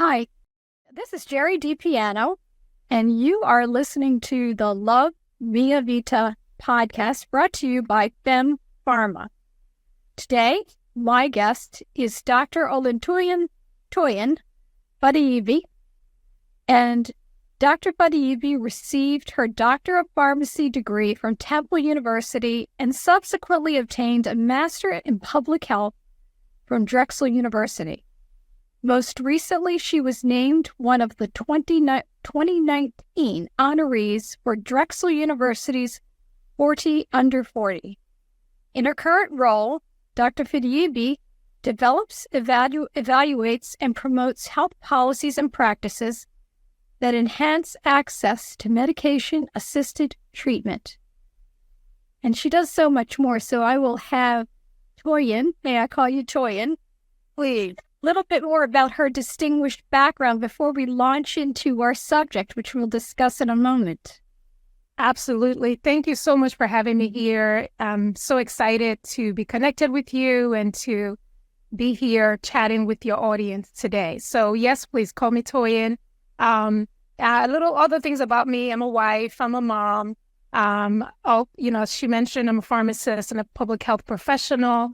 Hi, this is Gerie DiPiano, and you are listening to the Love Via Vita podcast brought to you by FemmePharma. Today, my guest is Dr. Toyin Fadeyibi, and Dr. Fadeyibi received her Doctor of Pharmacy degree from Temple University and subsequently obtained a Master in Public Health from Drexel University. Most recently, she was named one of the 2019 honorees for Drexel University's 40 Under 40. In her current role, Dr. Fadeyibi develops, evaluates, and promotes health policies and practices that enhance access to medication-assisted treatment. And she does so much more, so I will have Toyin, may I call you Toyin, please, a little bit more about her distinguished background before we launch into our subject, which we'll discuss in a moment. Absolutely. Thank you so much for having me here. I'm so excited to be connected with you and to be here chatting with your audience today. So yes, please call me Toyin. A little other things about me. I'm a wife. I'm a mom. As she mentioned, I'm a pharmacist and a public health professional,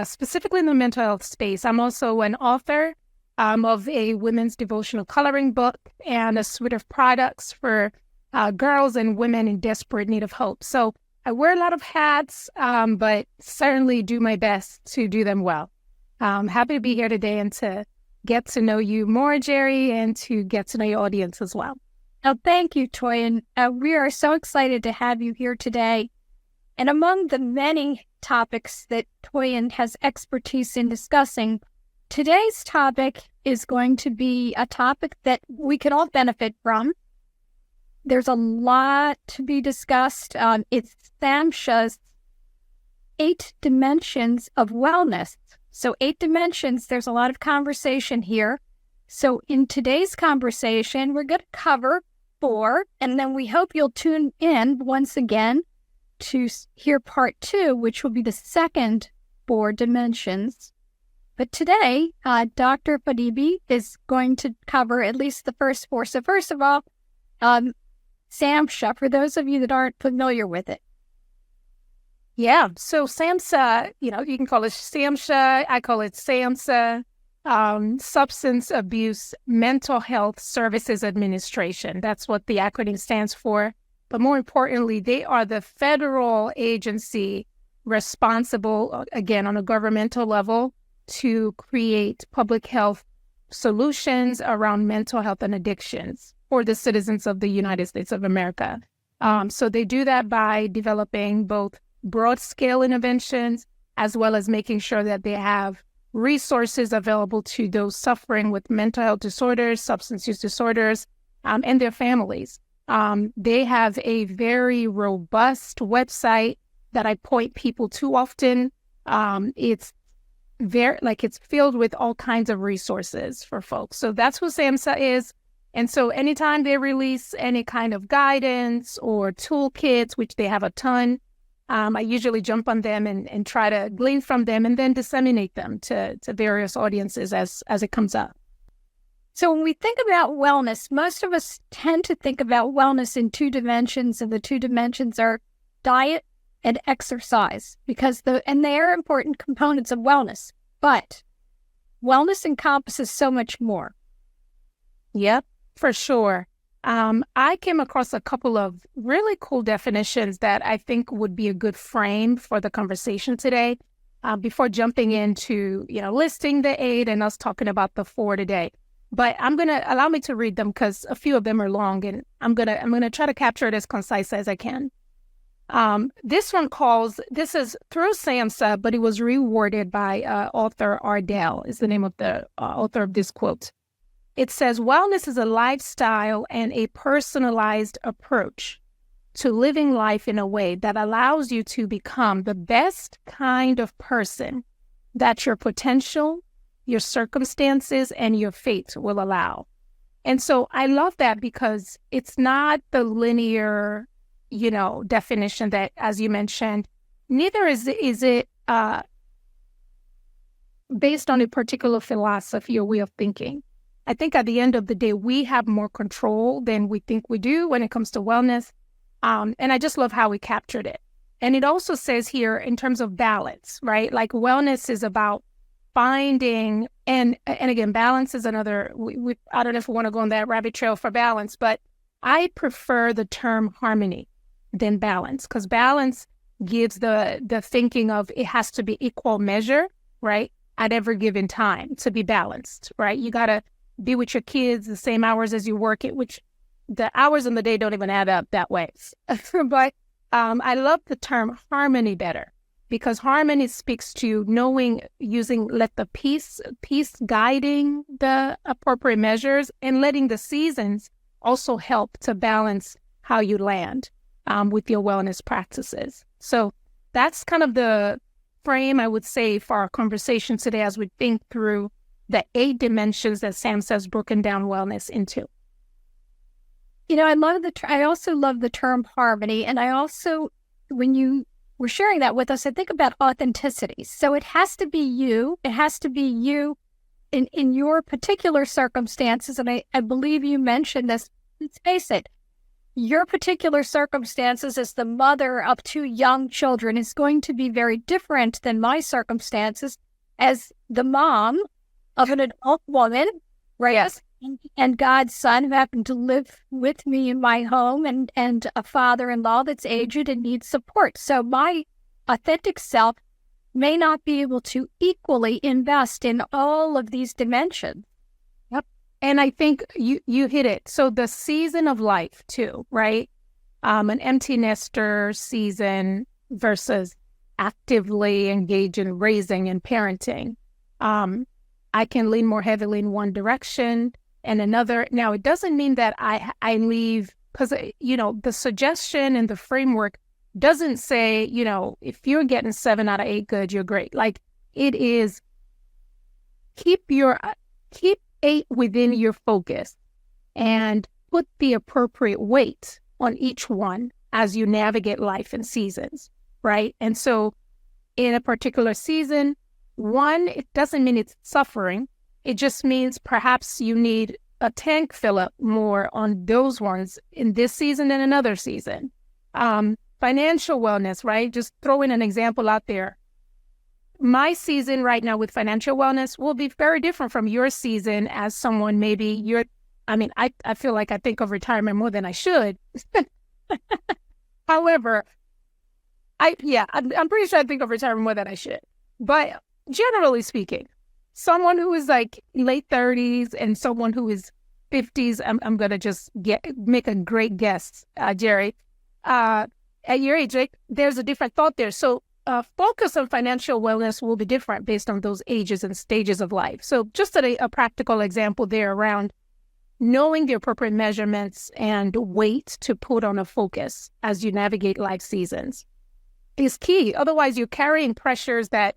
specifically in the mental health space. I'm also an author of a women's devotional coloring book and a suite of products for girls and women in desperate need of hope. So I wear a lot of hats, but certainly do my best to do them well. I'm happy to be here today and to get to know you more, Gerie, and to get to know your audience as well. Oh, thank you, Toyin. We are so excited to have you here today. And among the many topics that Toyin has expertise in discussing, today's topic is going to be a topic that we can all benefit from. There's a lot to be discussed. It's SAMHSA's 8 dimensions of wellness. So 8 dimensions, there's a lot of conversation here. So in today's conversation, we're going to cover 4, and then we hope you'll tune in once again to hear part 2, which will be the second 4 dimensions. But today, Dr. Fadeyibi is going to cover at least the first 4. So first of all, SAMHSA, for those of you that aren't familiar with it. Yeah, so SAMHSA, you can call it SAMHSA, I call it SAMHSA, Substance Abuse Mental Health Services Administration. That's what the acronym stands for. But more importantly, they are the federal agency responsible, again, on a governmental level, to create public health solutions around mental health and addictions for the citizens of the United States of America. So they do that by developing both broad-scale interventions, as well as making sure that they have resources available to those suffering with mental health disorders, substance use disorders, and their families. They have a very robust website that I point people to often. It's filled with all kinds of resources for folks. So that's what SAMHSA is. And so anytime they release any kind of guidance or toolkits, which they have a ton, I usually jump on them and try to glean from them and then disseminate them to various audiences as it comes up. So when we think about wellness, most of us tend to think about wellness in 2 dimensions, and the 2 dimensions are diet and exercise, and they are important components of wellness. But wellness encompasses so much more. Yep, for sure. I came across a couple of really cool definitions that I think would be a good frame for the conversation today, before jumping into, listing the 8 and us talking about the 4 today. But allow me to read them because a few of them are long, and I'm gonna try to capture it as concise as I can. This is through SAMHSA, but it was reworded by author Ardell, is the name of the author of this quote. It says, wellness is a lifestyle and a personalized approach to living life in a way that allows you to become the best kind of person that your potential, your circumstances, and your fate will allow. And so I love that because it's not the linear, definition that, as you mentioned, neither is it based on a particular philosophy or way of thinking. I think at the end of the day, we have more control than we think we do when it comes to wellness. And I just love how we captured it. And it also says here in terms of balance, right? Like wellness is about finding, and again, balance is another, I don't know if we want to go on that rabbit trail for balance, but I prefer the term harmony than balance, because balance gives the thinking of it has to be equal measure, right? At every given time to be balanced, right? You got to be with your kids the same hours as you work it, which the hours in the day don't even add up that way. But I love the term harmony better, because harmony speaks to knowing, let the peace guiding the appropriate measures, and letting the seasons also help to balance how you land with your wellness practices. So that's kind of the frame, I would say, for our conversation today as we think through the 8 dimensions that SAMHSA has broken down wellness into. You know, I also love the term harmony. And I also, when you were sharing that with us, I think about authenticity. So it has to be you. It has to be you in your particular circumstances. And I believe you mentioned this. Let's face it, your particular circumstances as the mother of 2 young children is going to be very different than my circumstances as the mom of an adult woman, right? Yes. And God's son who happened to live with me in my home, and a father-in-law that's aged and needs support. So my authentic self may not be able to equally invest in all of these dimensions. Yep. And I think you hit it. So the season of life too, right? An empty nester season versus actively engaged in raising and parenting. I can lean more heavily in one direction and another. Now, it doesn't mean that I leave, because, the suggestion and the framework doesn't say, if you're getting 7 out of 8 good, you're great. Like, it is keep 8 within your focus and put the appropriate weight on each one as you navigate life and seasons, right? And so in a particular season, 1, it doesn't mean it's suffering. It just means perhaps you need a tank fill up more on those ones in this season than another season. Financial wellness, right? Just throwing an example out there. My season right now with financial wellness will be very different from your season as someone I feel like I think of retirement more than I should. However, I'm pretty sure I think of retirement more than I should. But generally speaking, someone who is like late 30s and someone who is 50s, I'm going to just make a great guess, Gerie. At your age, like, there's a different thought there. So focus on financial wellness will be different based on those ages and stages of life. So just a practical example there around knowing the appropriate measurements and weight to put on a focus as you navigate life seasons is key. Otherwise, you're carrying pressures that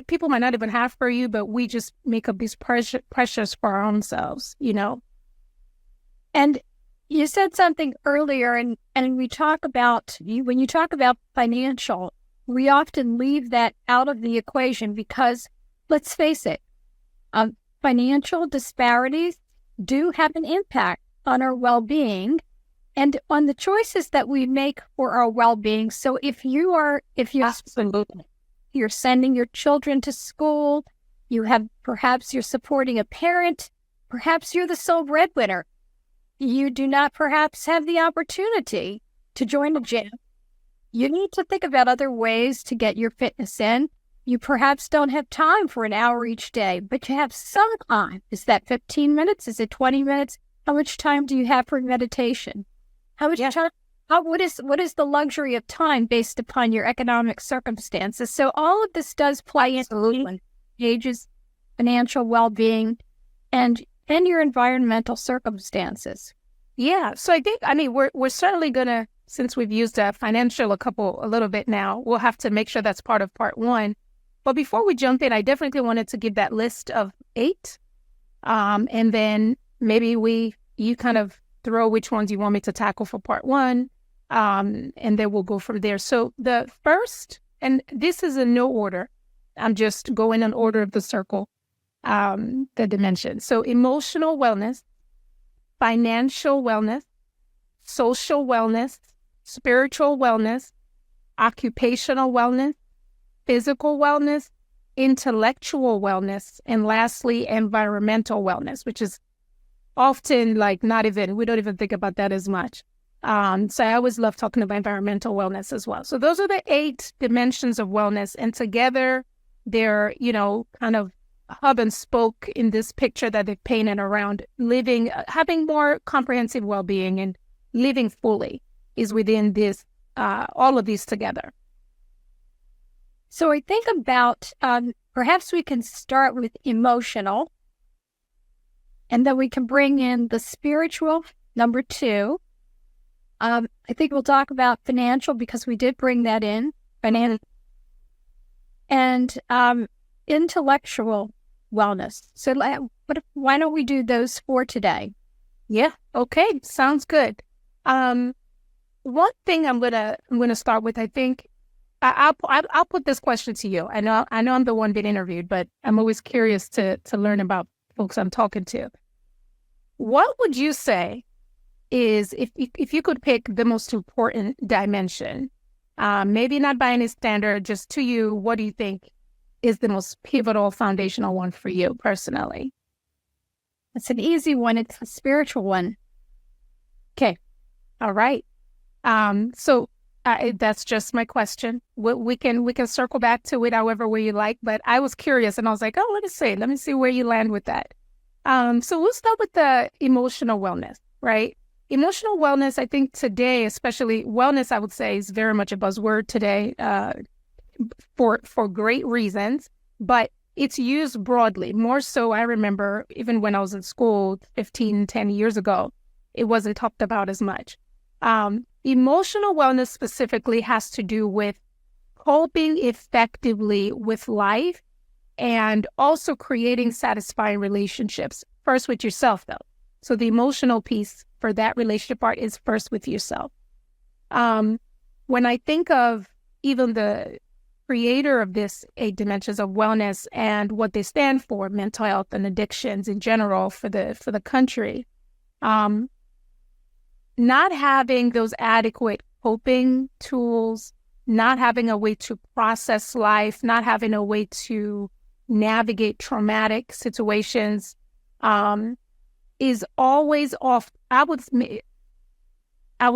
people might not even have for you, but we just make up these pressures for our own selves, And you said something earlier, and we talk about, when you talk about financial, we often leave that out of the equation because, let's face it, financial disparities do have an impact on our well-being and on the choices that we make for our well-being. So if you're Absolutely. You're sending your children to school, perhaps you're supporting a parent, perhaps you're the sole breadwinner. You do not perhaps have the opportunity to join a gym. You need to think about other ways to get your fitness in. You perhaps don't have time for an hour each day, but you have some time. Is that 15 minutes? Is it 20 minutes? How much time do you have for meditation? How much time? What is the luxury of time based upon your economic circumstances? So all of this does play into ages, financial well-being, and your environmental circumstances. Yeah. So I think, we're certainly going to, since we've used financial a little bit now, we'll have to make sure that's part of part 1. But before we jump in, I definitely wanted to give that list of 8. And then maybe you kind of throw which ones you want me to tackle for part 1. And then we'll go from there. So the first, and this is in no order, I'm just going in order of the circle. the dimensions. So emotional wellness, financial wellness, social wellness, spiritual wellness, occupational wellness, physical wellness, intellectual wellness, and lastly, environmental wellness, which is often like we don't even think about that as much. So I always love talking about environmental wellness as well. So those are the 8 dimensions of wellness. And together they're, kind of hub and spoke in this picture that they've painted around living, having more comprehensive well-being and living fully is within this, all of these together. So I think about, perhaps we can start with emotional, and then we can bring in the spiritual, number 2. I think we'll talk about financial because we did bring that in, and intellectual wellness. So why don't we do those 4 today? Yeah. Okay. Sounds good. One thing I'm gonna start with, I think, I'll put this question to you. I know I'm the one being interviewed, but I'm always curious to learn about folks I'm talking to. What would you say is, if you could pick the most important dimension, maybe not by any standard, just to you, what do you think is the most pivotal, foundational one for you personally? It's an easy one. It's the spiritual one. Okay. All right. So that's just my question. We can circle back to it however way you like, but I was curious and I was like, oh, let me see where you land with that. So we'll start with the emotional wellness, right? Emotional wellness, I think today, especially wellness, I would say is very much a buzzword today, for great reasons, but it's used broadly. More so, I remember even when I was in school 10 years ago, it wasn't talked about as much. Emotional wellness specifically has to do with coping effectively with life and also creating satisfying relationships, first with yourself, though. So the emotional piece for that relationship part is first with yourself. When I think of even the creator of this 8 dimensions of wellness and what they stand for, mental health and addictions in general for the country, not having those adequate coping tools, not having a way to process life, not having a way to navigate traumatic situations, is always off. I would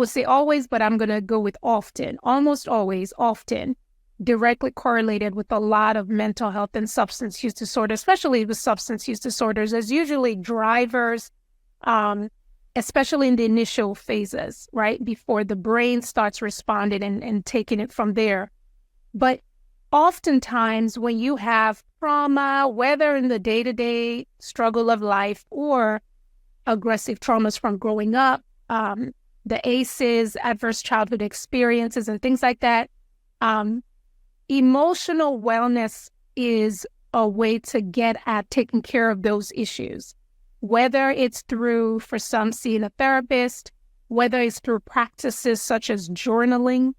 say always, but I'm going to go with often, almost always, often, directly correlated with a lot of mental health and substance use disorders, especially with substance use disorders, as usually drivers, especially in the initial phases, right? Before the brain starts responding and taking it from there. But oftentimes when you have trauma, whether in the day-to-day struggle of life or aggressive traumas from growing up, the ACEs, adverse childhood experiences, and things like that, emotional wellness is a way to get at taking care of those issues, whether it's through, for some, seeing a therapist, whether it's through practices such as journaling,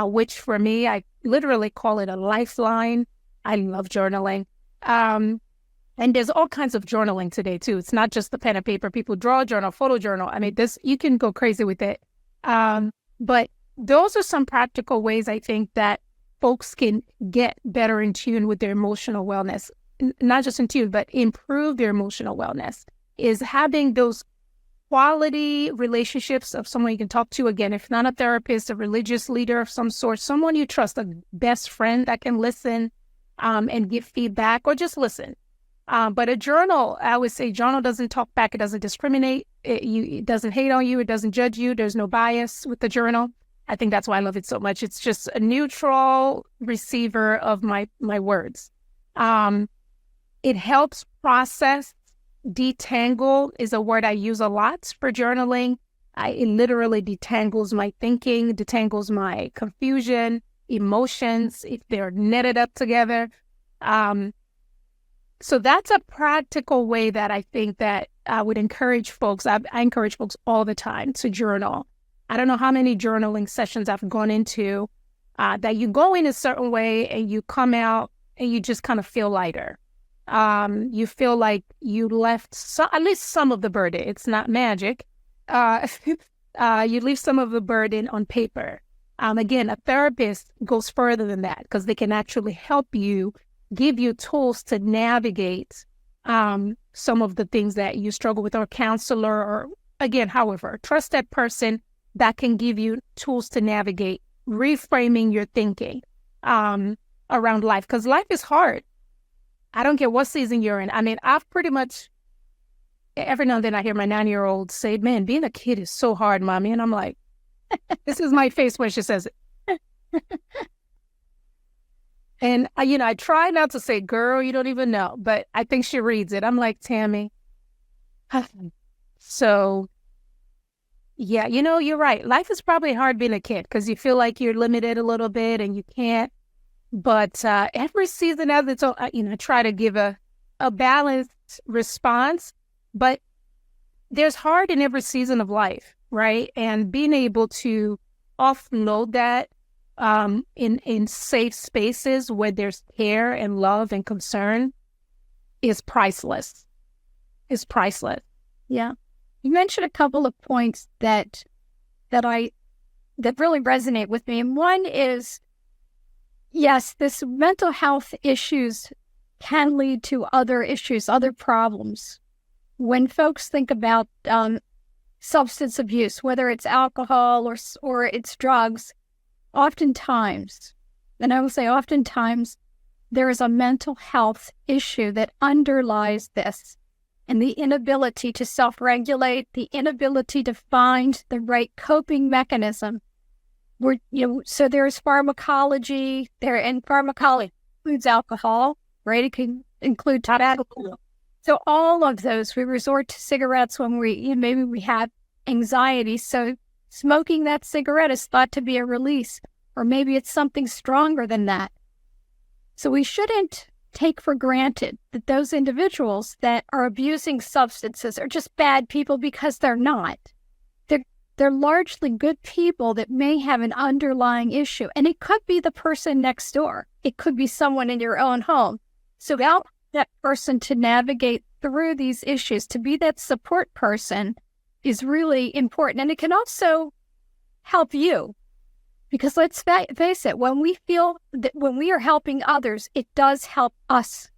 which for me, I literally call it a lifeline. I love journaling. And there's all kinds of journaling today, too. It's not just the pen and paper. People draw a journal, photo journal. I mean, you can go crazy with it. But those are some practical ways, I think, that folks can get better in tune with their emotional wellness. Not just in tune, but improve their emotional wellness, is having those quality relationships of someone you can talk to, again, if not a therapist, a religious leader of some sort, someone you trust, a best friend that can listen and give feedback or just listen. But a journal, I would say journal doesn't talk back. It doesn't discriminate. It doesn't hate on you. It doesn't judge you. There's no bias with the journal. I think that's why I love it so much. It's just a neutral receiver of my words. It helps process. Detangle is a word I use a lot for journaling. It literally detangles my thinking, detangles my confusion, emotions, if they're netted up together. So that's a practical way that I think that I would encourage folks. I encourage folks all the time to journal. I don't know how many journaling sessions I've gone into that you go in a certain way and you come out and you just kind of feel lighter. You feel like you left at least some of the burden. It's not magic. You leave some of the burden on paper. Again, a therapist goes further than that because they can actually help you, give you tools to navigate some of the things that you struggle with, or counselor, or again, however, trust that person that can give you tools to navigate, reframing your thinking around life, because life is hard. I don't care what season you're in. I mean, I've pretty much, every now and then I hear my 9-year-old say, man, being a kid is so hard, mommy. And I'm like, this is my face when she says it. And, I try not to say, girl, you don't even know, but I think she reads it. I'm like, Tammy. So, yeah, you're right. Life is probably hard being a kid because you feel like you're limited a little bit and you can't. But every season has its own, I try to give a balanced response. But there's hard in every season of life, right? And being able to offload that in safe spaces where there's care and love and concern is priceless. Is priceless. Yeah. You mentioned a couple of points that really resonate with me. And one is, yes, this mental health issues can lead to other issues, other problems. When folks think about substance abuse, whether it's alcohol or it's drugs, oftentimes, and I will say oftentimes, there is a mental health issue that underlies this, and the inability to self-regulate, the inability to find the right coping mechanism. So there's pharmacology there, and pharmacology includes alcohol, right? It can include tobacco. So all of those, we resort to cigarettes when maybe we have anxiety. So smoking that cigarette is thought to be a release, or maybe it's something stronger than that. So we shouldn't take for granted that those individuals that are abusing substances are just bad people, because they're not. They're largely good people that may have an underlying issue. And it could be the person next door. It could be someone in your own home. So help that person to navigate through these issues, to be that support person, is really important. And it can also help you, because let's face it, when we feel that when we are helping others, it does help us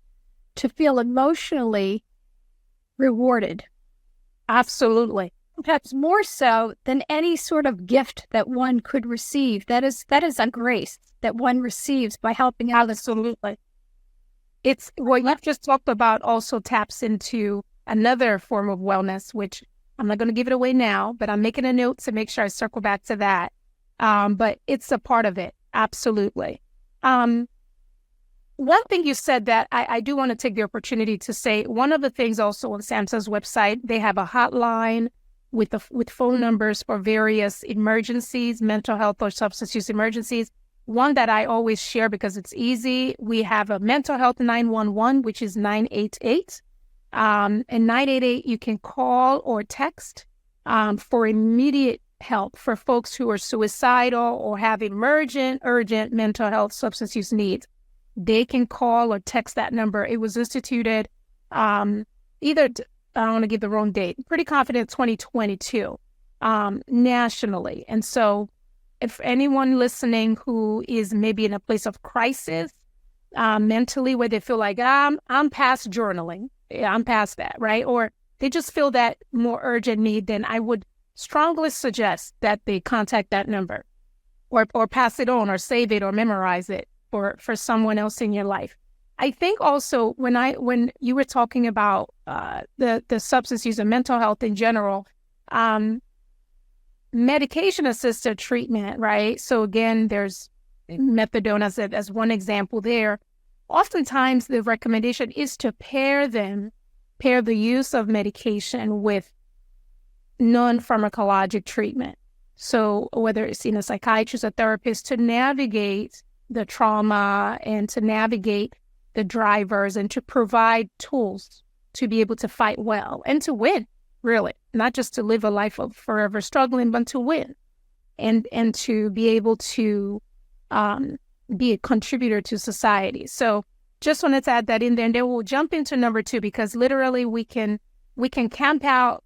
to feel emotionally rewarded. Absolutely. Perhaps more so than any sort of gift that one could receive. That is a grace that one receives by helping others. Absolutely. It's what you've just talked about also taps into another form of wellness, which I'm not going to give it away now, but I'm making a note to make sure I circle back to that. But it's a part of it. Absolutely. One thing you said that I do want to take the opportunity to say, one of the things also on SAMHSA's website, they have a hotline with phone numbers for various emergencies, mental health or substance use emergencies. One that I always share because it's easy, we have a mental health 911, which is 988. And 988, you can call or text for immediate help for folks who are suicidal or have urgent mental health substance use needs. They can call or text that number. It was instituted I don't want to give the wrong date, pretty confident 2022 nationally. And so if anyone listening who is maybe in a place of crisis mentally, where they feel like, I'm past journaling, I'm past that, right? Or they just feel that more urgent need, then I would strongly suggest that they contact that number or pass it on or save it or memorize it for someone else in your life. I think also when you were talking about the substance use and mental health in general, medication-assisted treatment, right? So again, there's methadone as one example there. Oftentimes, the recommendation is to pair the use of medication with non-pharmacologic treatment. So whether it's a psychiatrist or therapist, to navigate the trauma and to navigate the drivers and to provide tools to be able to fight well and to win, really, not just to live a life of forever struggling, but to win and to be able to be a contributor to society. So just wanted to add that in there, and then we'll jump into number 2, because literally we can camp out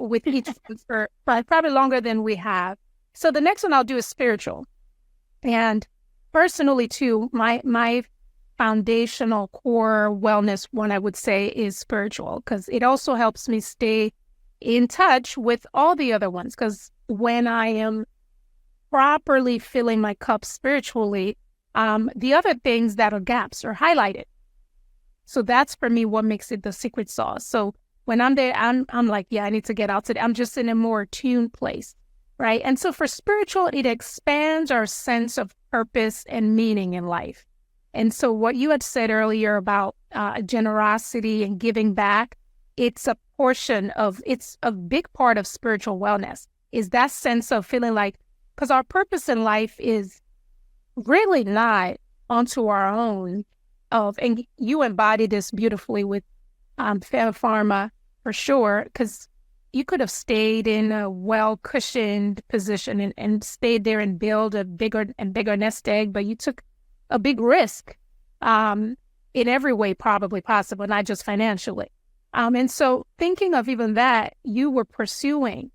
with each for probably longer than we have. So the next one I'll do is spiritual. And personally too, my foundational core wellness one, I would say, is spiritual, because it also helps me stay in touch with all the other ones. Because when I am properly filling my cup spiritually, the other things that are gaps are highlighted. So that's for me what makes it the secret sauce. So when I'm there, I'm like, yeah, I need to get out today. I'm just in a more attuned place, right? And so for spiritual, it expands our sense of purpose and meaning in life. And so what you had said earlier about generosity and giving back, it's a big part of spiritual wellness, is that sense of feeling like, because our purpose in life is really not onto our own and you embody this beautifully with FemmePharma for sure, because you could have stayed in a well-cushioned position and stayed there and build a bigger and bigger nest egg, but you took a big risk in every way probably possible, not just financially. And so thinking of even that, you were pursuing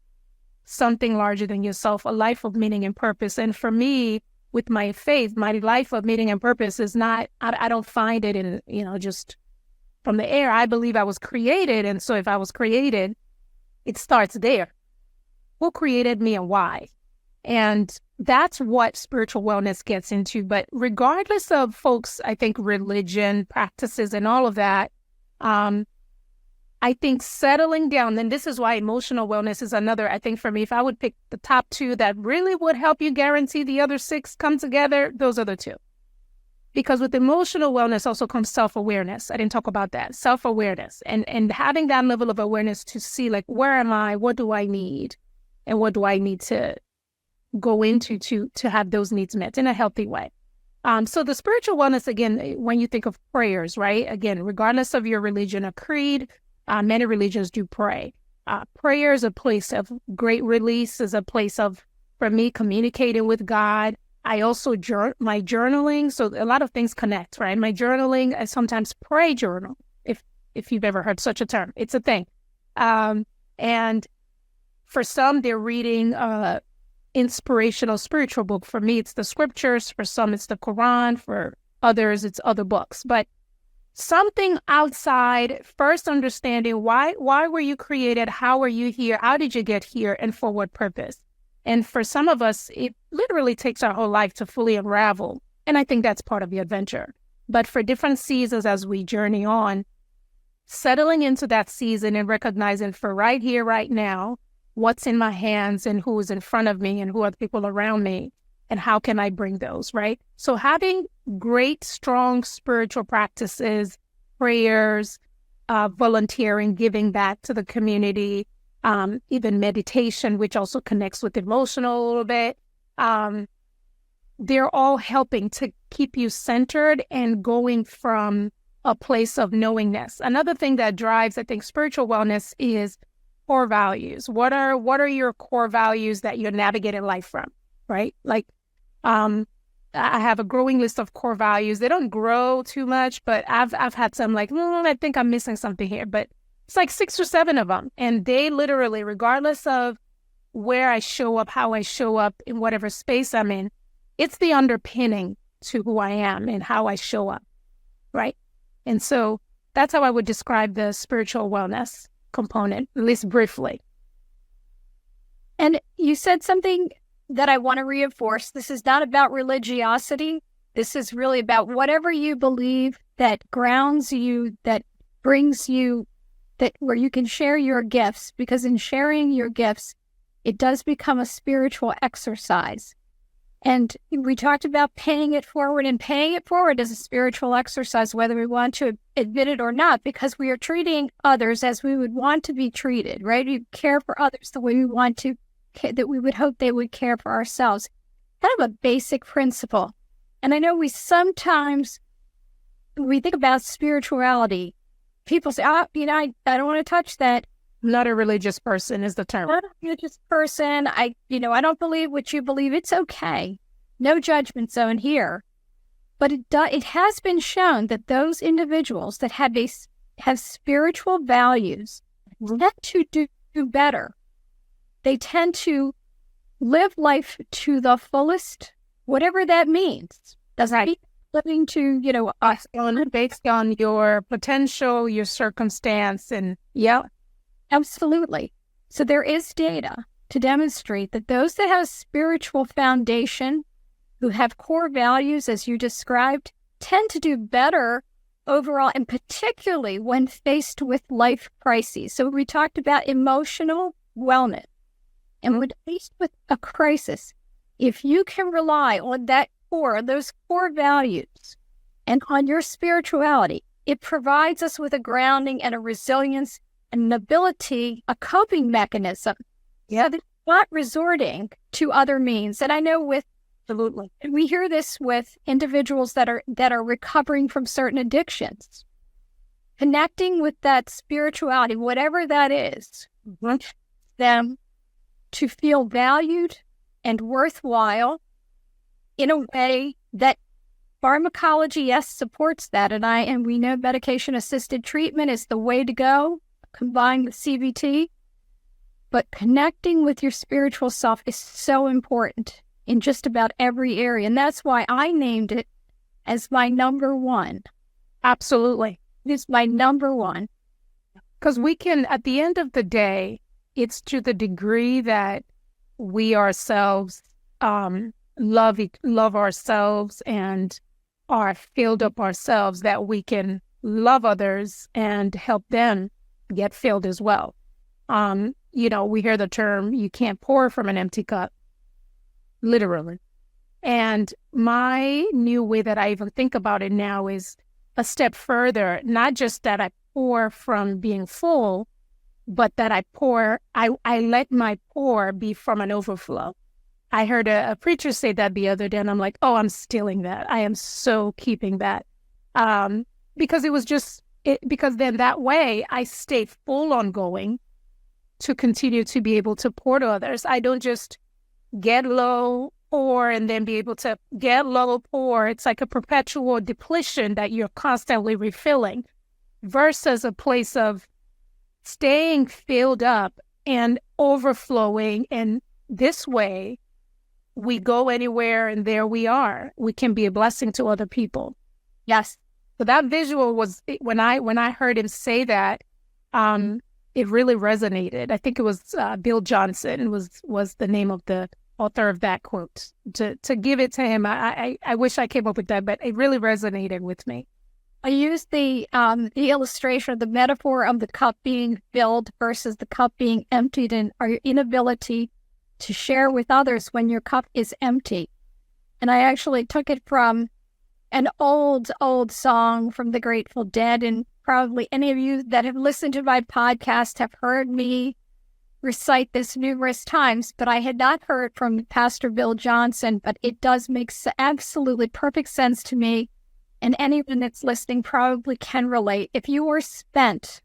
something larger than yourself, a life of meaning and purpose. And for me, with my faith, my life of meaning and purpose is not, I don't find it in, just from the air. I believe I was created. And so if I was created, it starts there. Who created me and why? And that's what spiritual wellness gets into. But regardless of folks, I think religion, practices, and all of that, I think settling down, and this is why emotional wellness is another, I think for me, if I would pick the top 2 that really would help you guarantee the other 6 come together, those are the 2. Because with emotional wellness also comes self-awareness. I didn't talk about that. Self-awareness and having that level of awareness to see, like, where am I? What do I need? And what do I need to go into to have those needs met in a healthy way? So the spiritual wellness, again, when you think of prayers, right? Again, regardless of your religion or creed, many religions do pray. Prayer is a place of great release, is a place of, for me, communicating with God. I also my journaling, so a lot of things connect, right? My journaling, I sometimes pray journal, if you've ever heard such a term. It's a thing. And for some, they're reading inspirational spiritual book. For me, it's the scriptures. For some, it's the Quran. For others, it's other books. But something outside, first understanding why were you created? How are you here? How did you get here? And for what purpose? And for some of us, it literally takes our whole life to fully unravel. And I think that's part of the adventure. But for different seasons as we journey on, settling into that season and recognizing for right here, right now, what's in my hands and who is in front of me and who are the people around me and how can I bring those, right? So having great, strong spiritual practices, prayers, volunteering, giving back to the community, even meditation, which also connects with emotional a little bit. They're all helping to keep you centered and going from a place of knowingness. Another thing that drives, I think, spiritual wellness is core values. What are your core values that you're navigating life from, right? Like, I have a growing list of core values. They don't grow too much, but I've had some like, I think I'm missing something here, but it's like 6 or 7 of them. And they literally, regardless of where I show up, how I show up in whatever space I'm in, it's the underpinning to who I am and how I show up, right? And so that's how I would describe the spiritual wellness component, at least briefly. And you said something that I want to reinforce. This is not about religiosity. This is really about whatever you believe that grounds you, that brings you, that where you can share your gifts, because in sharing your gifts, it does become a spiritual exercise. And we talked about paying it forward, and paying it forward is a spiritual exercise, whether we want to admit it or not, because we are treating others as we would want to be treated, right? We care for others the way we want to, that we would hope they would care for ourselves. Kind of a basic principle. And I know we sometimes, when we think about spirituality, people say, I don't want to touch that. Not a religious person is the term. Not a religious person. I don't believe what you believe. It's okay. No judgment zone here. But it has been shown that those individuals that have spiritual values tend to do better. They tend to live life to the fullest, whatever that means. Doesn't mean living to, based on your potential, your circumstance, and absolutely. So there is data to demonstrate that those that have a spiritual foundation, who have core values, as you described, tend to do better overall, and particularly when faced with life crises. So we talked about emotional wellness. And when faced with a crisis, if you can rely on those core values, and on your spirituality, it provides us with a grounding and a resilience and an ability, a coping mechanism. Yeah, that's not resorting to other means. And I know absolutely, we hear this with individuals that are recovering from certain addictions. Connecting with that spirituality, whatever that is, them to feel valued and worthwhile in a way that pharmacology, yes, supports that. And we know medication-assisted treatment is the way to go, combined with CBT. But connecting with your spiritual self is so important in just about every area. And that's why I named it as my number one. Absolutely. It is my number one. Because we can, at the end of the day, it's to the degree that we ourselves love ourselves and are filled up ourselves that we can love others and help them get filled as well. We hear the term, you can't pour from an empty cup, literally. And my new way that I even think about it now is a step further, not just that I pour from being full, but that I let my pour be from an overflow. I heard a preacher say that the other day, and I'm like, oh, I'm stealing that. I am so keeping that. Because it was just, because then that way I stay full on going to continue to be able to pour to others. I don't just get low, pour, and then be able to get low, pour. It's like a perpetual depletion that you're constantly refilling versus a place of staying filled up and overflowing. And this way, we go anywhere and there we are. We can be a blessing to other people. Yes. So that visual was, when I heard him say that, it really resonated. I think it was Bill Johnson was the name of the author of that quote. To give it to him, I wish I came up with that, but it really resonated with me. I used the illustration, the metaphor of the cup being filled versus the cup being emptied, and our inability to share with others when your cup is empty. And I actually took it from an old song from the Grateful Dead, and probably any of you that have listened to my podcast have heard me recite this numerous times, but I had not heard from Pastor Bill Johnson, but it does make absolutely perfect sense to me, and anyone that's listening probably can relate. If you are spent,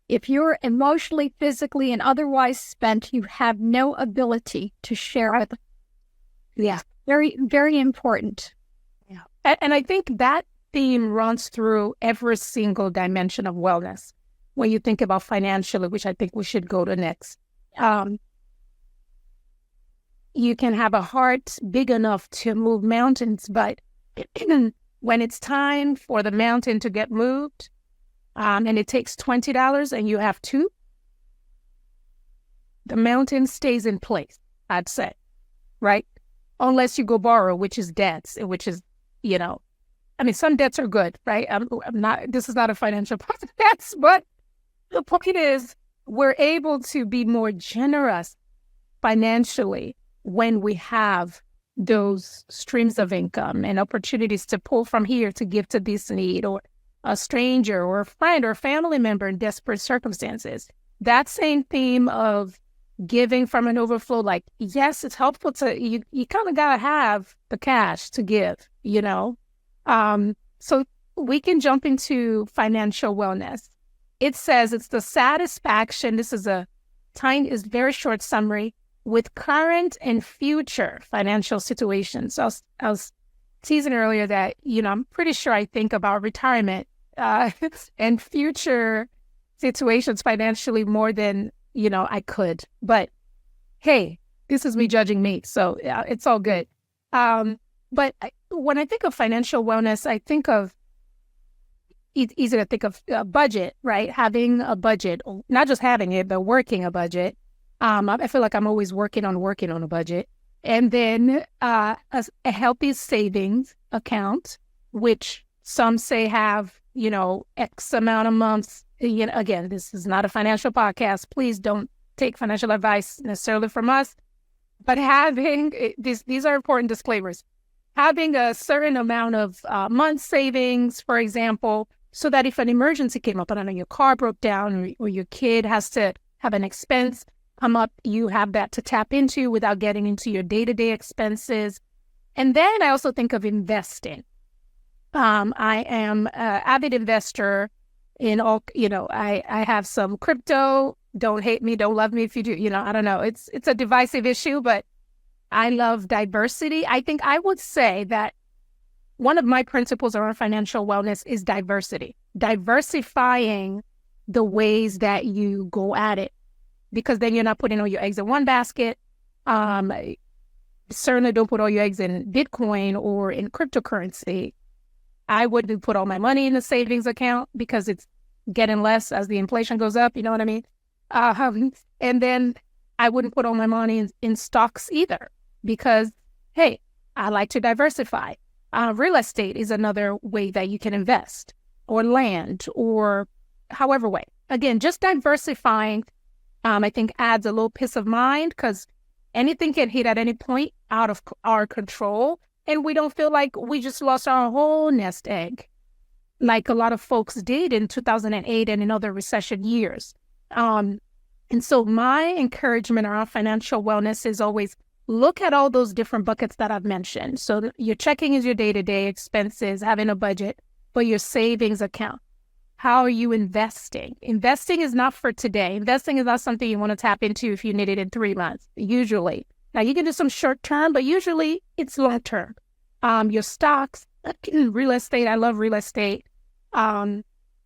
if you're emotionally, physically, and otherwise spent, you have no ability to share with them. Yeah. Very, very important. Yeah. And I think that theme runs through every single dimension of wellness. When you think about financially, which I think we should go to next, you can have a heart big enough to move mountains, but when it's time for the mountain to get moved, and it takes $20 and you have $2, the mountain stays in place, I'd say, right? Unless you go borrow, which is debts, which is, some debts are good, right? This is not a financial podcast, but the point is we're able to be more generous financially when we have those streams of income and opportunities to pull from here to give to this need, or a stranger or a friend or family member in desperate circumstances. That same theme of giving from an overflow, like, yes, it's helpful to, you kind of got to have the cash to give, So we can jump into financial wellness. It says it's the satisfaction, this is very short summary, with current and future financial situations. I'll teasing earlier that, I'm pretty sure I think about retirement and future situations financially more than, I could. But hey, this is me judging me. So it's all good. But when I think of financial wellness, I think of, it's easy to think of a budget, right? Having a budget, not just having it, but working a budget. I feel like I'm always working on a budget. And then a healthy savings account, which some say have, X amount of months. Again, this is not a financial podcast. Please don't take financial advice necessarily from us. But having, these are important disclaimers, having a certain amount of month savings, for example, so that if an emergency came up, I don't know, your car broke down or your kid has to have an expense come up, you have that to tap into without getting into your day-to-day expenses. And then I also think of investing. I am an avid investor in all, I have some crypto. Don't hate me, don't love me if you do. I don't know. It's a divisive issue, but I love diversity. I think I would say that one of my principles around financial wellness is diversity, diversifying the ways that you go at it, because then you're not putting all your eggs in one basket. Certainly don't put all your eggs in Bitcoin or in cryptocurrency. I wouldn't put all my money in the savings account because it's getting less as the inflation goes up. You know what I mean? And then I wouldn't put all my money in stocks either because, hey, I like to diversify. Real estate is another way that you can invest, or land, or however way. Again, just diversifying, I think adds a little peace of mind because anything can hit at any point out of our control. And we don't feel like we just lost our whole nest egg like a lot of folks did in 2008 and in other recession years. And so my encouragement around financial wellness is always look at all those different buckets that I've mentioned. So your checking is your day-to-day expenses, having a budget, but your savings account. How are you investing? Investing is not for today. Investing is not something you want to tap into if you need it in 3 months, usually. Now, you can do some short term, but usually it's long term. Your stocks, real estate. I love real estate. I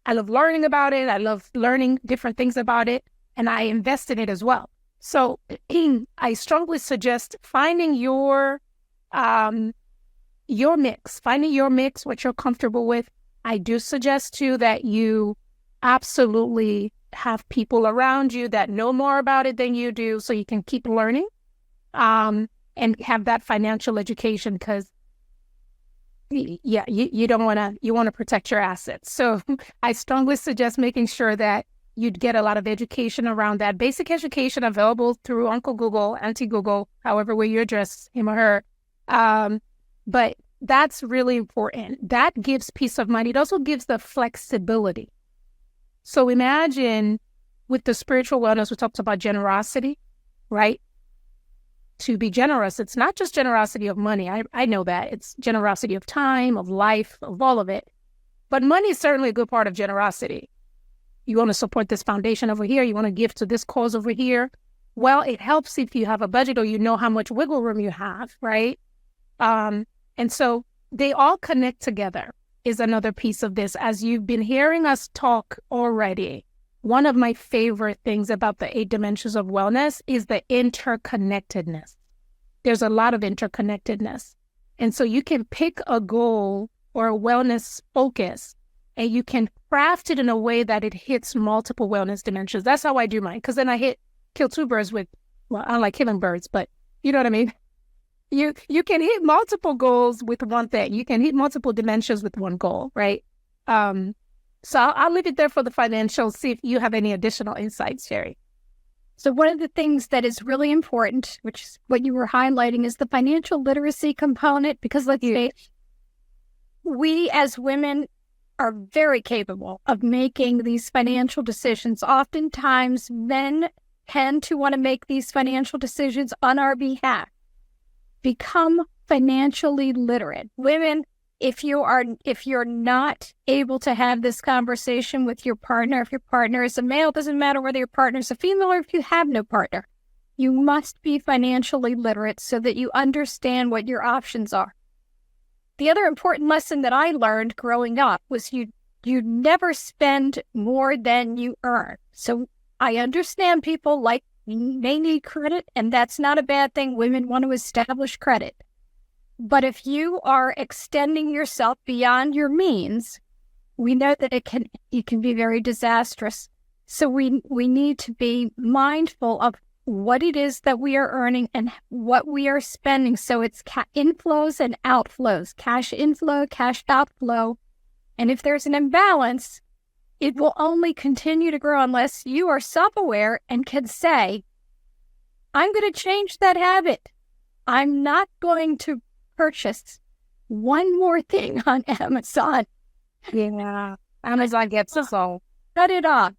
love learning about it. I love learning different things about it. And I invest in it as well. So I strongly suggest finding your mix, what you're comfortable with. I do suggest too that you absolutely have people around you that know more about it than you do, so you can keep learning and have that financial education because you don't want to, you want to protect your assets. So I strongly suggest making sure that you'd get a lot of education around that. Basic education available through Uncle Google, Auntie Google, however way you address him or her. But that's really important. That gives peace of mind. It also gives the flexibility. So imagine with the spiritual wellness, we talked about generosity, right? To be generous, it's not just generosity of money. I know that. It's generosity of time, of life, of all of it. But money is certainly a good part of generosity. You want to support this foundation over here. You want to give to this cause over here. Well, it helps if you have a budget or you know how much wiggle room you have, right? And so they all connect together is another piece of this. As you've been hearing us talk already, one of my favorite things about the 8 dimensions of wellness is the interconnectedness. There's a lot of interconnectedness. And so you can pick a goal or a wellness focus and you can craft it in a way that it hits multiple wellness dimensions. That's how I do mine. Because then I kill 2 birds with, well, I don't like killing birds, but you know what I mean? You can hit multiple goals with one thing. You can hit multiple dimensions with one goal, right? So I'll leave it there for the financials. See if you have any additional insights, Gerie. So one of the things that is really important, which is what you were highlighting, is the financial literacy component. Because let's say we as women are very capable of making these financial decisions. Oftentimes, men tend to want to make these financial decisions on our behalf. Become financially literate. Women, if you're not able to have this conversation with your partner, if your partner is a male, doesn't matter whether your partner is a female or if you have no partner, you must be financially literate so that you understand what your options are. the other important lesson that I learned growing up was you never spend more than you earn. So I understand people may need credit, and that's not a bad thing. Women want to establish credit. But if you are extending yourself beyond your means, we know that it can be very disastrous. So we need to be mindful of what it is that we are earning and what we are spending. So it's inflows and outflows, cash inflow, cash outflow. And if there's an imbalance, it will only continue to grow unless you are self-aware and can say, I'm going to change that habit. I'm not going to purchase one more thing on Amazon. Yeah, Amazon gets us all. Cut it off.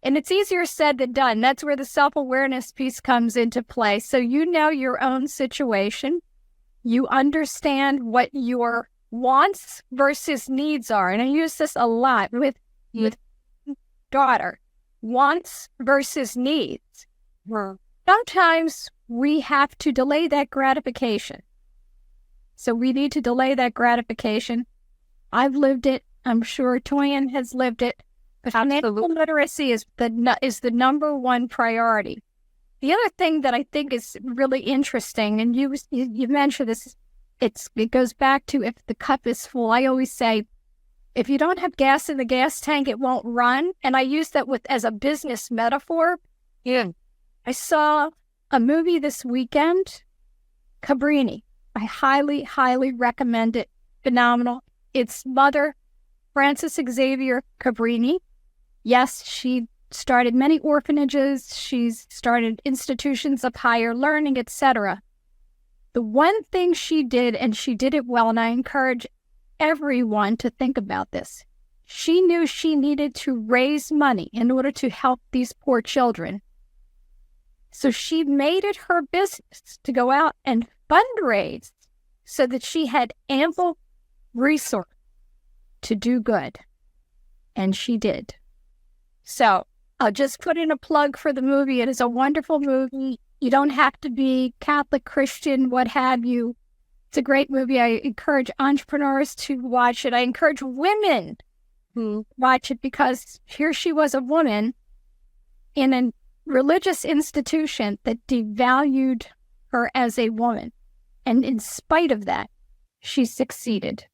And it's easier said than done. That's where the self-awareness piece comes into play. So you know your own situation. You understand what your wants versus needs are. And I use this a lot with daughter. Wants versus needs. Sometimes we have to delay that gratification. So we need to delay that gratification. I've lived it. I'm sure Toyin has lived it. But financial literacy is the number one priority. The other thing that I think is really interesting, and you mentioned this, it goes back to if the cup is full. I always say, if you don't have gas in the gas tank, it won't run. And I use that as a business metaphor. Yeah. I saw a movie this weekend, Cabrini. I highly, highly recommend it. Phenomenal. It's Mother Frances Xavier Cabrini. Yes, she started many orphanages. She's started institutions of higher learning, etc. The one thing she did, and she did it well, and I encourage everyone to think about this. She knew she needed to raise money in order to help these poor children. So she made it her business to go out and fundraise so that she had ample resource to do good. And she did. So I'll just put in a plug for the movie. It is a wonderful movie. You don't have to be Catholic, Christian, what have you. It's a great movie. I encourage entrepreneurs to watch it. I encourage women to watch it because here she was, a woman in a religious institution that devalued her as a woman. And in spite of that, she succeeded.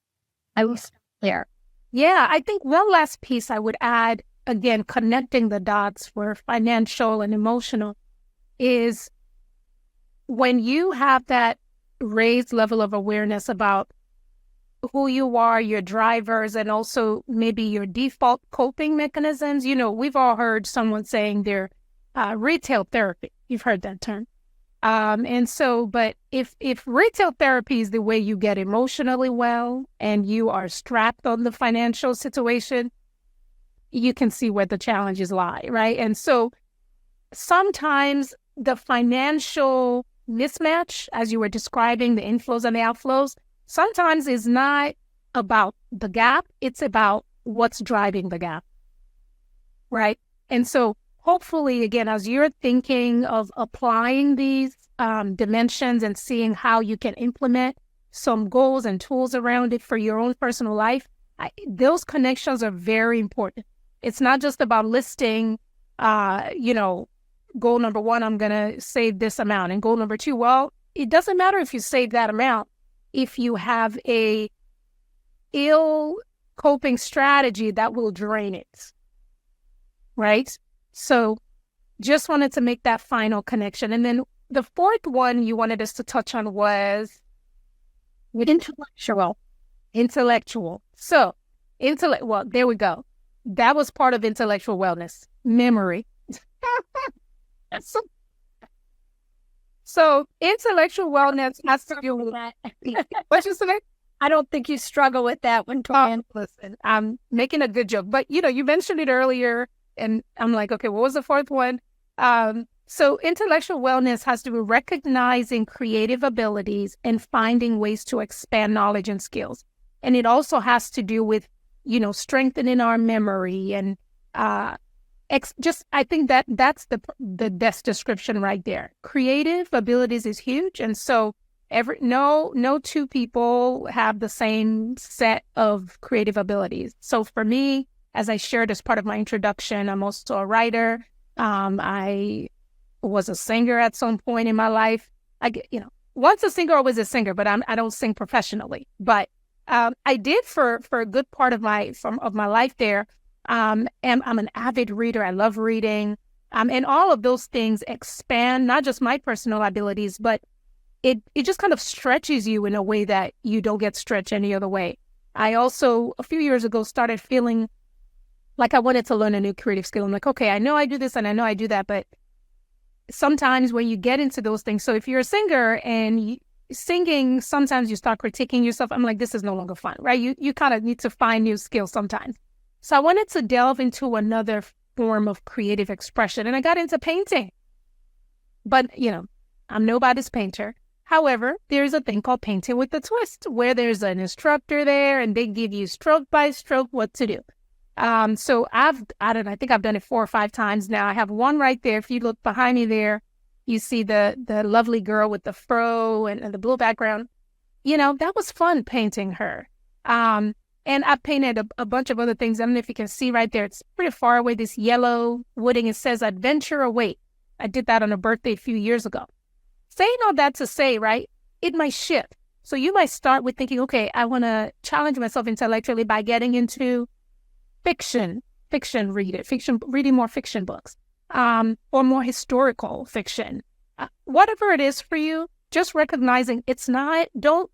I will stop there. Yeah, I think one last piece I would add, again, connecting the dots for financial and emotional, is when you have that raised level of awareness about who you are, your drivers, and also maybe your default coping mechanisms. You know, we've all heard someone saying they're retail therapy. You've heard that term. But if retail therapy is the way you get emotionally well and you are strapped on the financial situation, you can see where the challenges lie, right? And so sometimes the financial mismatch, as you were describing, the inflows and the outflows, sometimes is not about the gap. It's about what's driving the gap, right? And so hopefully, again, as you're thinking of applying these dimensions and seeing how you can implement some goals and tools around it for your own personal life, those connections are very important. It's not just about listing, goal number one, I'm going to save this amount. And goal number two, well, it doesn't matter if you save that amount if you have a ill coping strategy that will drain it, right? So just wanted to make that final connection. And then the fourth one you wanted us to touch on was intellectual. So well, there we go. That was part of intellectual wellness, memory. So intellectual wellness has to do with that. What'd you say? I don't think you struggle with that one, Toyin. Listen, I'm making a good joke, but you mentioned it earlier, and I'm like, okay, what was the fourth one? So intellectual wellness has to do with recognizing creative abilities and finding ways to expand knowledge and skills, and it also has to do with strengthening our memory and I think that's the best description right there. Creative abilities is huge, and so No two people have the same set of creative abilities. So for me, as I shared as part of my introduction, I'm also a writer. I was a singer at some point in my life. Once a singer, always a singer, but I don't sing professionally. But I did for a good part of my life there. And I'm an avid reader. I love reading. And all of those things expand not just my personal abilities, but it just kind of stretches you in a way that you don't get stretched any other way. I also, a few years ago, started feeling like I wanted to learn a new creative skill. I'm like, okay, I know I do this and I know I do that, but sometimes when you get into those things, so if you're a singer and singing, sometimes you start critiquing yourself. I'm like, this is no longer fun, right? You kind of need to find new skills sometimes. So I wanted to delve into another form of creative expression, and I got into painting. But, I'm nobody's painter. However, there's a thing called painting with a twist, where there's an instructor there and they give you stroke by stroke what to do. So I think I've done it 4 or 5 times now. I have one right there. If you look behind me there, you see the lovely girl with the fro and the blue background. That was fun painting her. And I painted a bunch of other things. I don't know if you can see right there. It's pretty far away, this yellow wooding. It says adventure await. I did that on a birthday a few years ago. Saying all that to say, right, it might shift. So you might start with thinking, okay, I want to challenge myself intellectually by getting into fiction reading more fiction books, or more historical fiction. Whatever it is for you, just recognizing it's not, don't,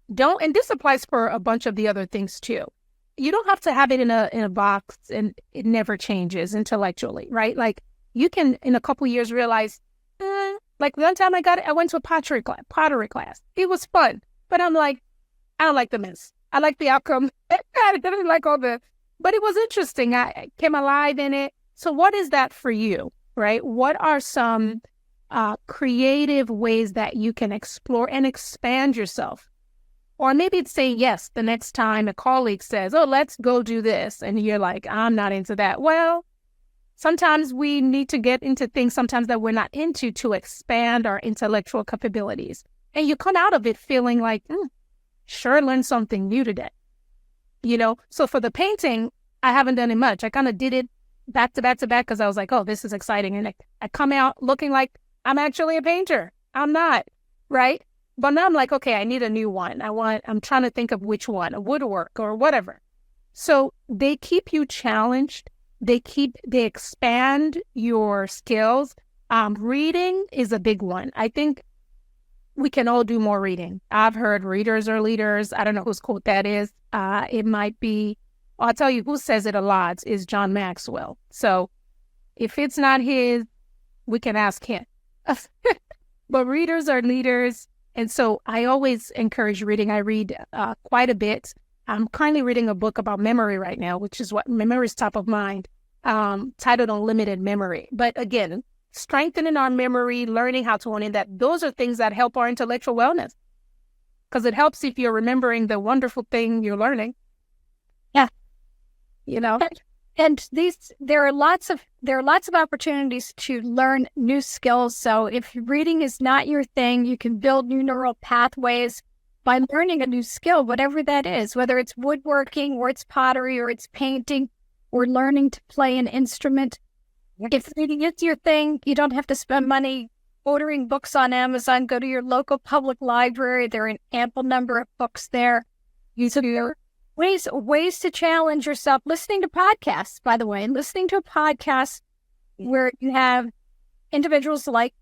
and this applies for a bunch of the other things too. You don't have to have it in a box and it never changes intellectually, right? Like you can, in a couple years, realize, like one time I went to a pottery class. It was fun, but I'm like, I don't like the mess. I like the outcome. I didn't like but it was interesting. I came alive in it. So what is that for you, right? What are some creative ways that you can explore and expand yourself? Or maybe it's saying yes the next time a colleague says, oh, let's go do this. And you're like, I'm not into that. Well, sometimes we need to get into things sometimes that we're not into to expand our intellectual capabilities. And you come out of it feeling like, sure, learned something new today. So for the painting, I haven't done it much. I kind of did it back to back to back because I was like, oh, this is exciting. And I come out looking like I'm actually a painter. I'm not, right? But now I'm like, okay, I need a new one. I'm trying to think of which one, a woodwork or whatever. So they keep you challenged. They expand your skills. Reading is a big one. I think we can all do more reading. I've heard readers are leaders. I don't know whose quote that is. It might be, I'll tell you who says it a lot is John Maxwell. So if it's not his, we can ask him. But readers are leaders. And so I always encourage reading. I read quite a bit. I'm currently reading a book about memory right now, which is what memory is top of mind, titled Unlimited Memory. But again, strengthening our memory, learning how to own it, that those are things that help our intellectual wellness. Because it helps if you're remembering the wonderful thing you're learning. Yeah. And there are lots of opportunities to learn new skills. So if reading is not your thing, you can build new neural pathways by learning a new skill, whatever that is, whether it's woodworking or it's pottery or it's painting or learning to play an instrument. If reading is your thing, you don't have to spend money ordering books on Amazon. Go to your local public library. There are an ample number of books there. Use your ways to challenge yourself. Listening to podcasts, by the way, listening to a podcast where you have individuals like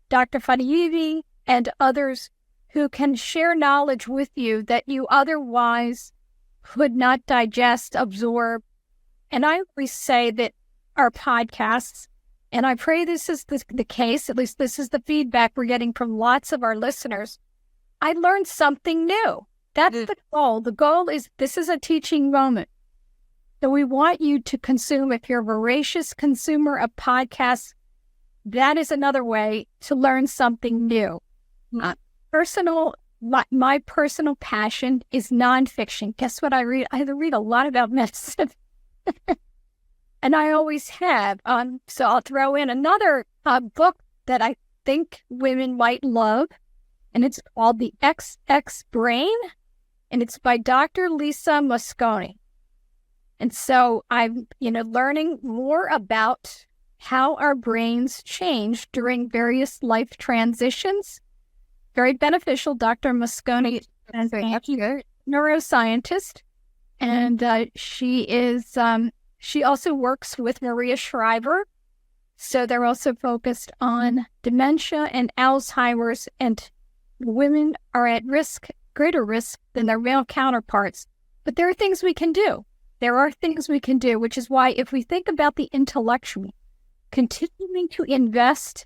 Dr. Fadeyibi and others who can share knowledge with you that you otherwise could not digest, absorb. And I always say that our podcasts, and I pray this is the case, at least this is the feedback we're getting from lots of our listeners, I learned something new. That's the goal. The goal is this is a teaching moment. So we want you to consume, if you're a voracious consumer of podcasts, that is another way to learn something new. My personal passion is nonfiction. Guess what I read? I read a lot about medicine. And I always have. So I'll throw in another book that I think women might love. and it's called The XX Brain, and it's by Dr. Lisa Mosconi. And so I'm, learning more about how our brains change during various life transitions. Very beneficial. Dr. Mosconi is a neuroscientist, and she also works with Maria Shriver. So they're also focused on dementia and Alzheimer's, and women are at greater risk than their male counterparts. But there are things we can do. Which is why if we think about the intellectual, continuing to invest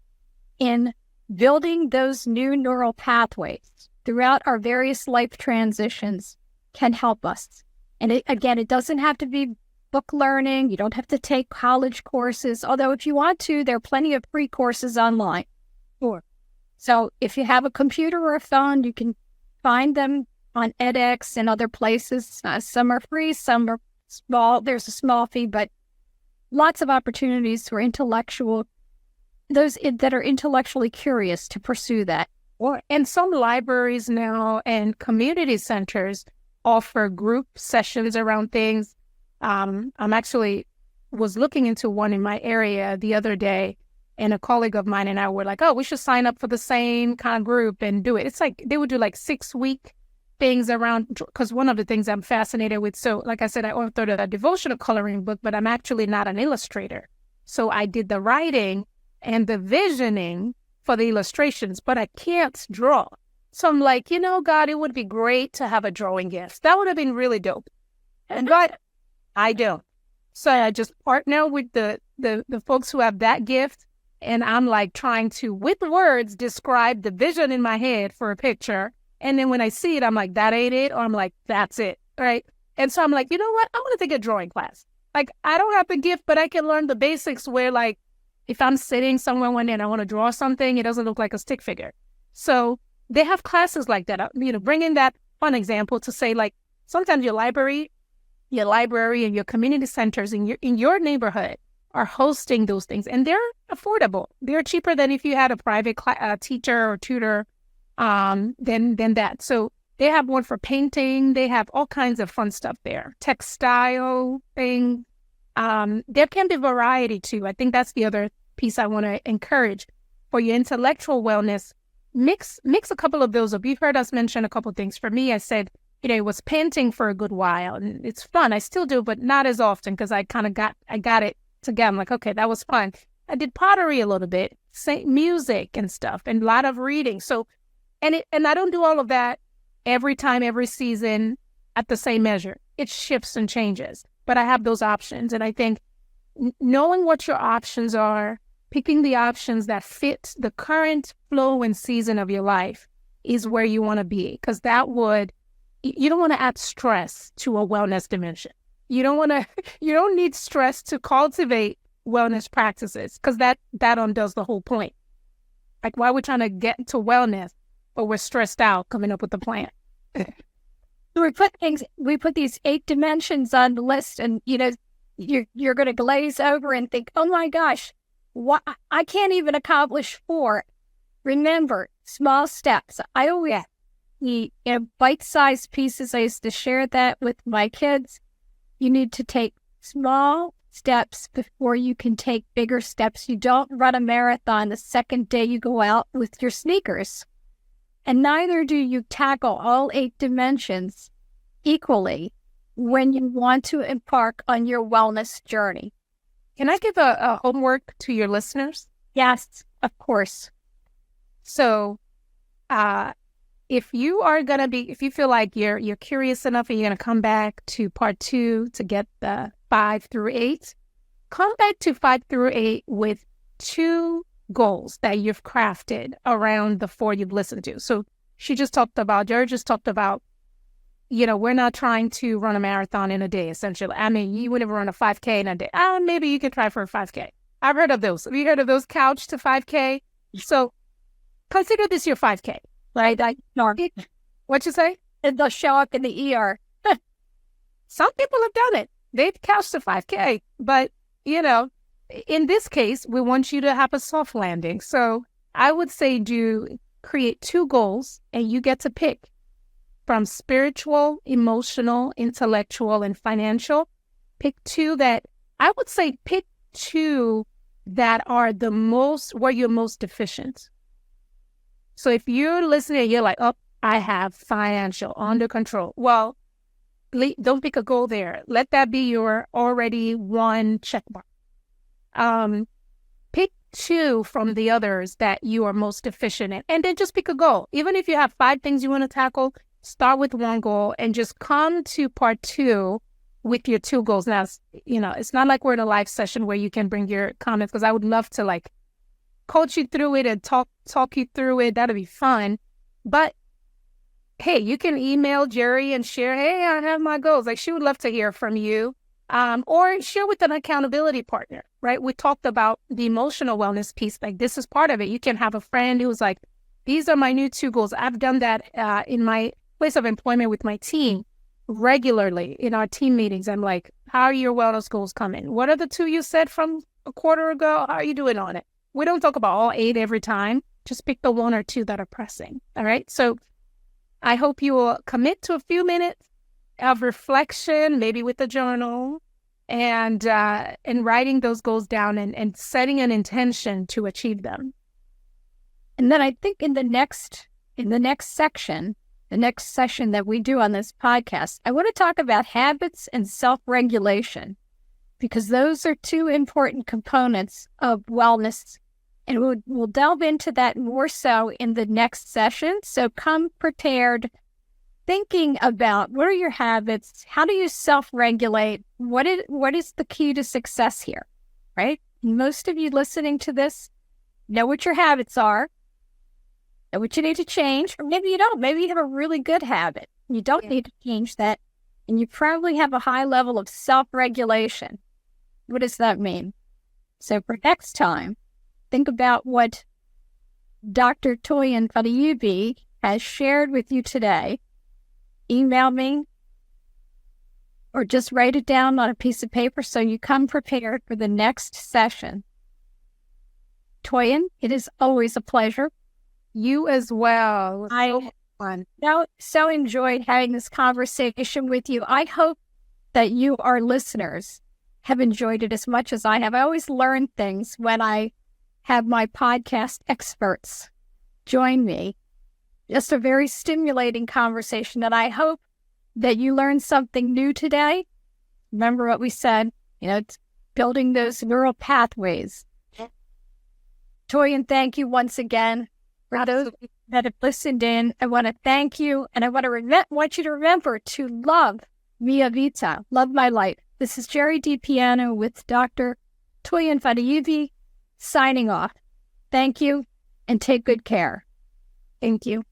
in building those new neural pathways throughout our various life transitions can help us. And it doesn't have to be book learning. You don't have to take college courses, although if you want to, there are plenty of free courses online. Sure. So if you have a computer or a phone, you can find them on edX and other places. Some are free, some are small. There's a small fee, but lots of opportunities for those that are intellectually curious to pursue that. And some libraries now and community centers offer group sessions around things. I'm actually was looking into one in my area the other day, and a colleague of mine and I were like, oh, we should sign up for the same kind of group and do it. It's like they would do like 6-week things around, because one of the things I'm fascinated with, so like I said, I authored a devotional coloring book, but I'm actually not an illustrator. So I did the writing and the visioning for the illustrations, but I can't draw. So I'm like, God, it would be great to have a drawing gift. That would have been really dope. But I don't. So I just partner with the folks who have that gift. And I'm like trying to, with words, describe the vision in my head for a picture. And then when I see it, I'm like, that ain't it. Or I'm like, that's it. Right. And so I'm like, you know what? I want to take a drawing class. Like, I don't have the gift, but I can learn the basics where, like, if I'm sitting somewhere one day and I want to draw something, it doesn't look like a stick figure. So they have classes like that. Bringing that fun example to say, like, sometimes your library and your community centers in your neighborhood are hosting those things, and they're affordable. They're cheaper than if you had a private teacher or tutor than that. So they have one for painting. They have all kinds of fun stuff there. Textile things. There can be variety too. I think that's the other piece I want to encourage for your intellectual wellness. Mix a couple of those up. You've heard us mention a couple of things. For me, I said, it was painting for a good while, and it's fun. I still do, but not as often because I got it together. I'm like, okay, that was fun. I did pottery a little bit, music and stuff, and a lot of reading. So, and I don't do all of that every time, every season at the same measure. It shifts and changes, but I have those options. And I think knowing what your options are, picking the options that fit the current flow and season of your life is where you want to be, because you don't want to add stress to a wellness dimension. You don't need stress to cultivate wellness practices, because that undoes the whole point. Like, why we're trying to get to wellness, but we're stressed out coming up with the plan. We put these 8 dimensions on the list, and you're going to glaze over and think, oh my gosh, I can't even accomplish 4. Remember, small steps. I always bite-sized pieces. I used to share that with my kids. You need to take small steps before you can take bigger steps. You don't run a marathon the second day you go out with your sneakers. And neither do you tackle all 8 dimensions equally when you want to embark on your wellness journey. Can I give a homework to your listeners? Yes, of course. So, if you feel like you're curious enough and you're going to come back to part 2 to get the 5 through 8, come back to 5 through 8 with 2 goals that you've crafted around the 4 you've listened to. So Gerie just talked about, we're not trying to run a marathon in a day, essentially. I mean, you wouldn't run a 5K in a day. Maybe you can try for a 5K. I've heard of those. Have you heard of those couch to 5K? So consider this your 5K. Right? What'd you say? And they'll show up in the ER. Some people have done it. They've couched to 5K. But, in this case, we want you to have a soft landing. So I would say do create 2 goals, and you get to pick from spiritual, emotional, intellectual, and financial. Pick 2 that I would say pick 2 that are the most, where you're most deficient. So if you're listening, you're like, oh, I have financial under control. Well, don't pick a goal there. Let that be your already one check mark. Pick 2 from the others that you are most deficient in, and then just pick a goal. Even if you have 5 things you want to tackle, start with 1 goal and just come to part 2 with your 2 goals. Now, it's not like we're in a live session where you can bring your comments, because I would love to like coach you through it and talk you through it. That'd be fun. But hey, you can email Gerie and share, hey, I have my goals. Like, she would love to hear from you. Or share with an accountability partner, right? We talked about the emotional wellness piece. Like, this is part of it. You can have a friend who's like, these are my new 2 goals. I've done that in my place of employment with my team regularly in our team meetings. I'm like, how are your wellness goals coming? What are the 2 you said from a quarter ago? How are you doing on it? We don't talk about all 8 every time. Just pick the 1 or 2 that are pressing. All right. So I hope you will commit to a few minutes of reflection, maybe with a journal, and writing those goals down and setting an intention to achieve them. And then I think in the next section, the next session that we do on this podcast, I want to talk about habits and self-regulation, because those are 2 important components of wellness. And we'll delve into that more so in the next session. So come prepared, thinking about what are your habits? How do you self-regulate? What is the key to success here, right? Most of you listening to this know what your habits are, know what you need to change, or maybe you don't. Maybe you have a really good habit. You don't need to change that, and you probably have a high level of self-regulation. What does that mean? So for next time, think about what Dr. Toyin Fadeyibi has shared with you today. Email me or just write it down on a piece of paper so you come prepared for the next session. Toyin, it is always a pleasure. You as well. I so enjoyed having this conversation with you. I hope that you, our listeners, have enjoyed it as much as I have. I always learn things when I have my podcast experts join me. Just a very stimulating conversation, and I hope that you learned something new today. Remember what we said, it's building those neural pathways. Toyin, thank you once again. For those that have listened in, I want to thank you, and I want you to remember to love Vita, love my life. This is Gerie DiPiano with Dr. Toyin Fadeyibi signing off. Thank you, and take good care. Thank you.